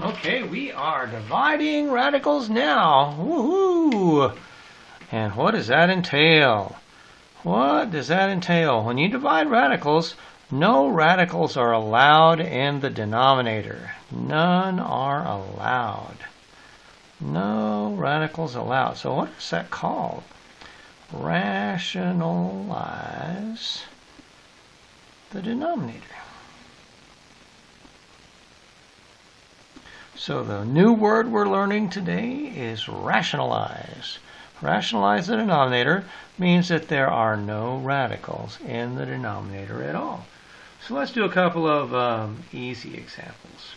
Okay, we are dividing radicals now. Woohoo! And what does that entail? What does that entail? When you divide radicals, no radicals are allowed in the denominator. None are allowed. No radicals allowed. So what is that called? Rationalize the denominator. So the new word we're learning today is rationalize. Rationalize the denominator means that there are no radicals in the denominator at all. So let's do a couple of easy examples.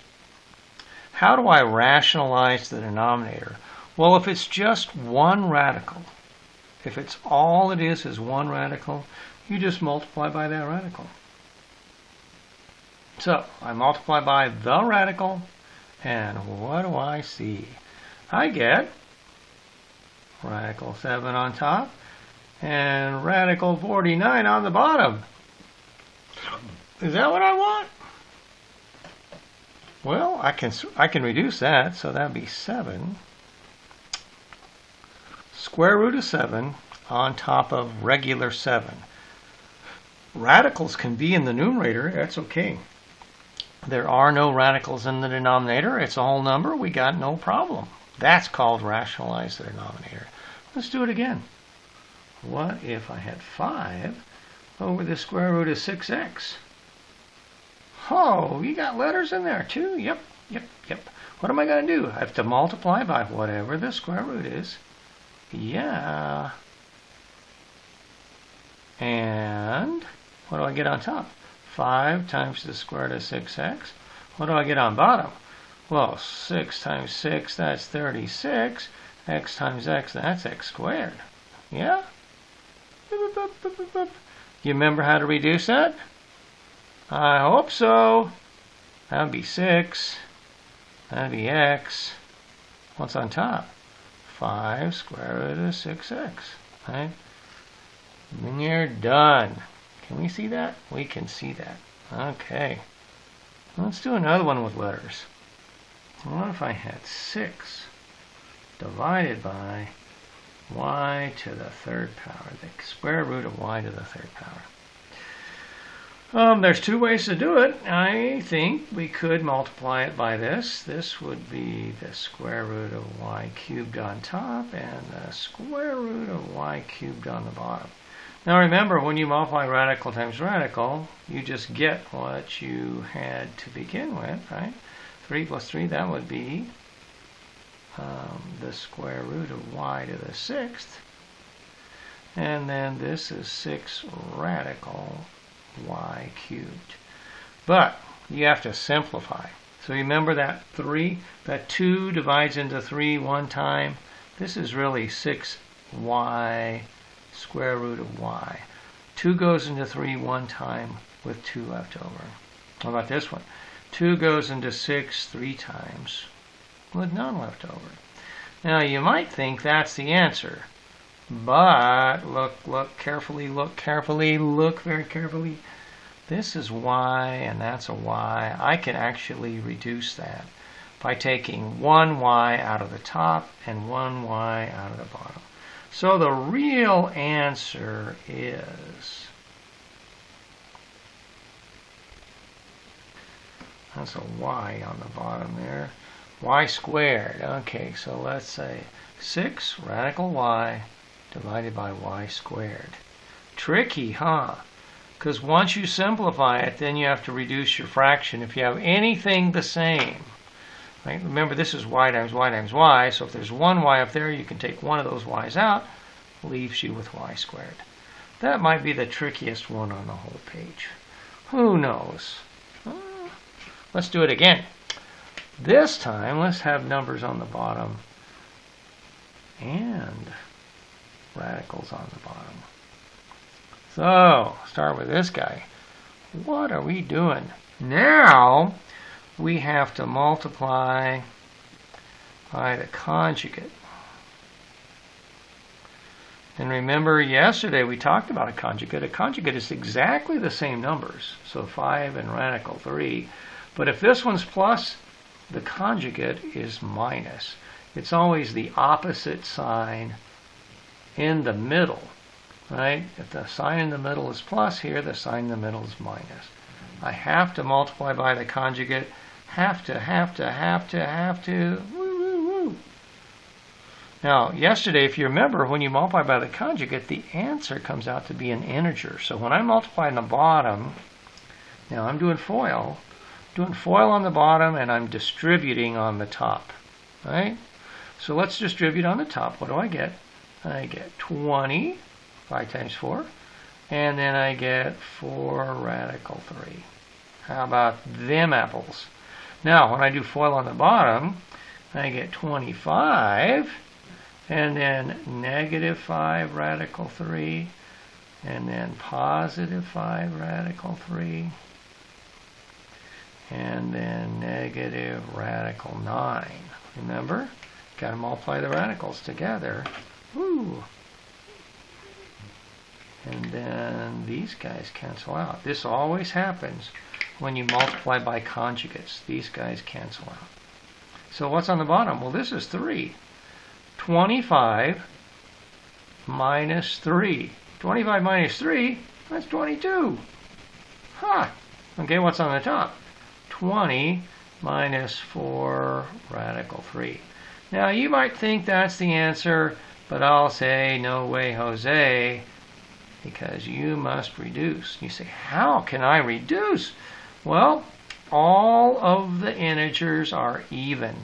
How do I rationalize the denominator? Well, if it's just one radical, if it's all it is one radical, you just multiply by that radical. So I multiply by the radical, and what do I see? I get radical 7 on top and radical 49 on the bottom. Is that what I want? Well, I can reduce that, so that'd be 7 square root of 7 on top of regular 7. Radicals can be in the numerator, that's okay. There are no radicals in the denominator. It's a whole number. We got no problem. That's called rationalize the denominator. Let's do it again. What if I had 5 over the square root of 6x? Oh, you got letters in there too? Yep. What am I going to do? I have to multiply by whatever the square root is. Yeah. And what do I get on top? 5 times the square root of 6x. What do I get on bottom? Well, 6 times 6, that's 36. X times x, that's x squared. Yeah? You remember how to reduce that? I hope so. That would be 6. That would be x. What's on top? 5 square root of 6x. Right? And you're done. Can we see that? We can see that. Okay. Let's do another one with letters. What if I had 6 divided by y to the third power, the square root of y to the third power? There's two ways to do it. I think we could multiply it by this. This would be the square root of y cubed on top and the square root of y cubed on the bottom. Now remember, when you multiply radical times radical, you just get what you had to begin with, right? 3 plus 3, that would be the square root of y to the 6th. And then this is 6 radical y cubed. But you have to simplify. So remember that 2 divides into 3 one time. This is really 6y square root of y. 2 goes into 3 one time with 2 left over. How about this one? 2 goes into 6 3 times with none left over. Now you might think that's the answer, but look carefully, look very carefully. This is y and that's a y. I can actually reduce that by taking one y out of the top and one y out of the bottom. So the real answer is, that's a y on the bottom there, y squared. Okay, so let's say 6 radical y divided by y squared. Tricky, huh? Because once you simplify it, then you have to reduce your fraction. If you have anything the same, right? Remember, this is y times y times y, so if there's one y up there, you can take one of those y's out, leaves you with y squared. That might be the trickiest one on the whole page. Who knows? Let's do it again. This time, let's have numbers on the bottom and radicals on the bottom. So, start with this guy. What are we doing? Now, we have to multiply by the conjugate. And remember, yesterday we talked about a conjugate. A conjugate is exactly the same numbers. So 5 and radical 3. But if this one's plus, the conjugate is minus. It's always the opposite sign in the middle, right? If the sign in the middle is plus here, the sign in the middle is minus. I have to multiply by the conjugate. Have to. Woo, woo, woo. Now, yesterday, if you remember, when you multiply by the conjugate, the answer comes out to be an integer. So when I multiply on the bottom, now I'm doing FOIL on the bottom, and I'm distributing on the top, right? So let's distribute on the top. What do I get? I get 20, 5 times 4, and then I get 4 radical 3. How about them apples? Now, when I do FOIL on the bottom, I get 25, and then negative 5 radical 3, and then positive 5 radical 3, and then negative radical 9. Remember? Got to multiply the radicals together. Woo! And then these guys cancel out. This always happens when you multiply by conjugates. These guys cancel out. So what's on the bottom? Well, this is 3. 25 minus 3. 25 minus 3, that's 22. Huh. Okay, what's on the top? 20 minus 4 radical 3. Now, you might think that's the answer, but I'll say, no way, Jose, because you must reduce. You say, how can I reduce? Well, all of the integers are even.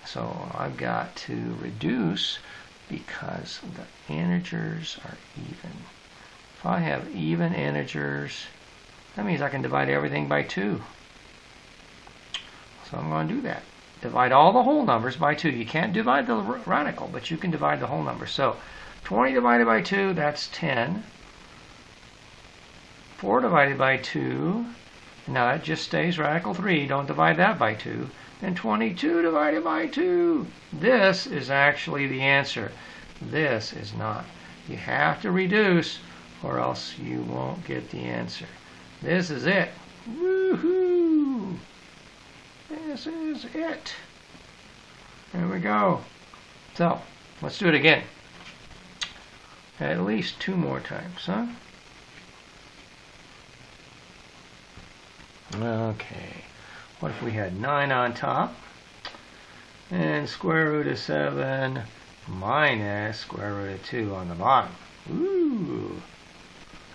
So I've got to reduce because the integers are even. If I have even integers, that means I can divide everything by 2. So I'm going to do that. Divide all the whole numbers by 2. You can't divide the radical, but you can divide the whole number. So 20 divided by 2, that's 10. 4 divided by 2, now that just stays radical 3. Don't divide that by 2. And 22 divided by 2. This is actually the answer. This is not. You have to reduce or else you won't get the answer. This is it. Woohoo! This is it. There we go. So, let's do it again. At least 2 more times, huh? Okay. What if we had 9 on top and square root of 7 minus square root of 2 on the bottom? Ooh.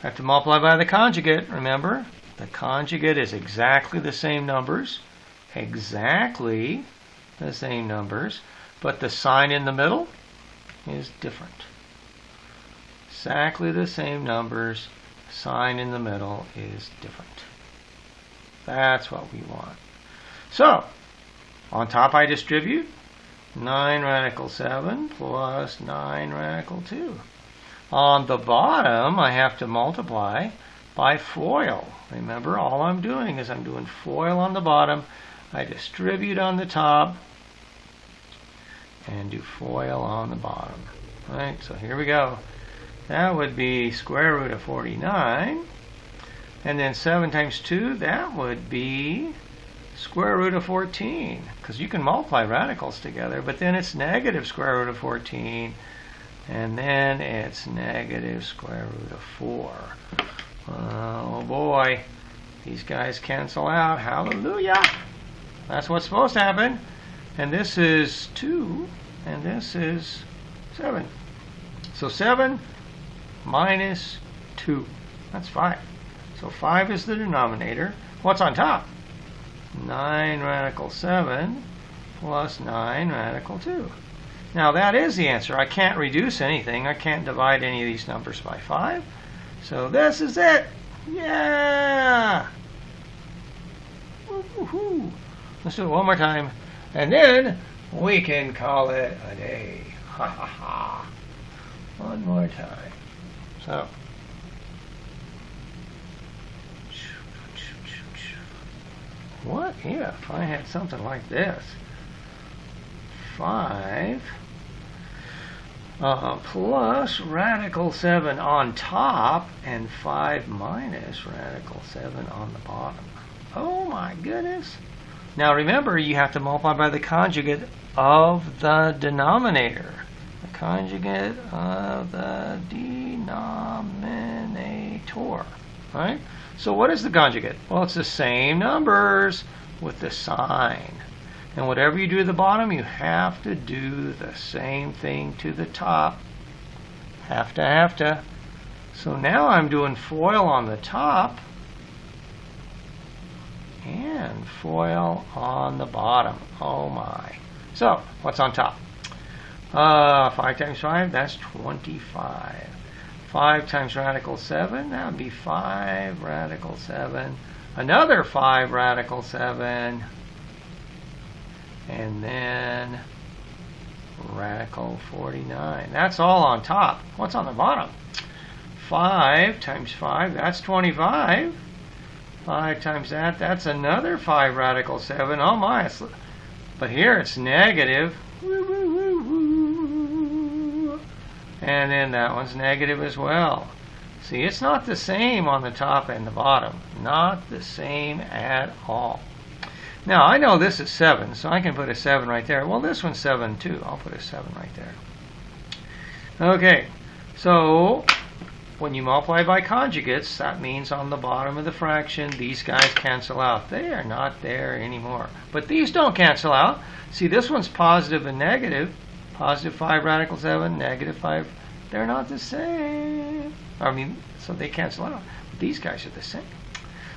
Have to multiply by the conjugate, remember? The conjugate is exactly the same numbers. Exactly the same numbers, but the sign in the middle is different. Exactly the same numbers, sign in the middle is different. That's what we want. So, on top I distribute 9 radical 7 plus 9 radical 2. On the bottom, I have to multiply by FOIL. Remember, all I'm doing is I'm doing FOIL on the bottom. I distribute on the top and do FOIL on the bottom. Right, so here we go. That would be square root of 49. And then 7 times 2, that would be square root of 14. Because you can multiply radicals together, but then it's negative square root of 14. And then it's negative square root of 4. Oh boy. These guys cancel out. Hallelujah. That's what's supposed to happen. And this is 2, and this is 7. So 7 minus 2. That's 5. So 5 is the denominator. What's on top? 9 radical 7 plus 9 radical 2. Now that is the answer. I can't reduce anything. I can't divide any of these numbers by 5. So this is it. Yeah! Woo-hoo-hoo. Let's do it one more time. And then we can call it a day. Ha ha ha. One more time. So. What if I had something like this? 5 plus radical 7 on top and 5 minus radical 7 on the bottom. Oh my goodness. Now remember, you have to multiply by the conjugate of the denominator. The conjugate of the denominator. Right? So what is the conjugate? Well, it's the same numbers with the sign. And whatever you do to the bottom, you have to do the same thing to the top. Have to. So now I'm doing FOIL on the top and FOIL on the bottom. Oh my. So, what's on top? 5 times 5, that's 25. 5 times radical 7, that would be 5 radical 7. Another 5 radical 7. And then radical 49. That's all on top. What's on the bottom? 5 times 5, that's 25. 5 times that, that's another 5 radical 7. Oh my. But here it's negative. And then that one's negative as well. See, it's not the same on the top and the bottom. Not the same at all. Now, I know this is 7, so I can put a 7 right there. Well, this one's 7 too. I'll put a 7 right there. Okay, so when you multiply by conjugates, that means on the bottom of the fraction, these guys cancel out. They are not there anymore. But these don't cancel out. See, this one's positive and negative. Positive 5 radical 7, negative 5. They're not the same. I mean, so they cancel out. But these guys are the same.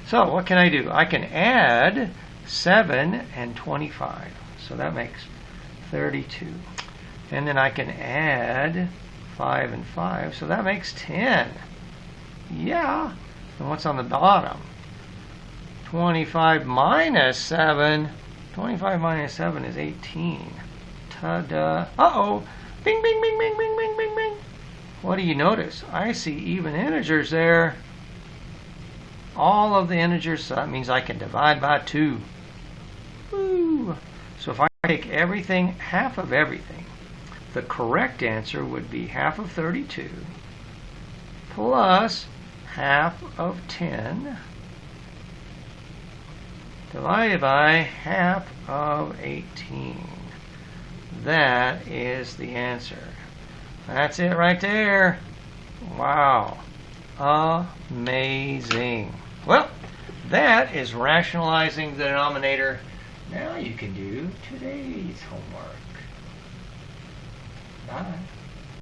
So what can I do? I can add 7 and 25. So that makes 32. And then I can add 5 and 5. So that makes 10. Yeah. And what's on the bottom? 25 minus 7. 25 minus 7 is 18. Ta-da. Uh-oh. Bing, bing, bing, bing, bing, bing, bing, bing. What do you notice? I see even integers there. All of the integers, so that means I can divide by 2. Woo. So if I take everything, half of everything, the correct answer would be half of 32 plus half of 10 divided by half of 18. That is the answer. That's it right there. Wow. Amazing. Well, that is rationalizing the denominator. Now you can do today's homework. Bye.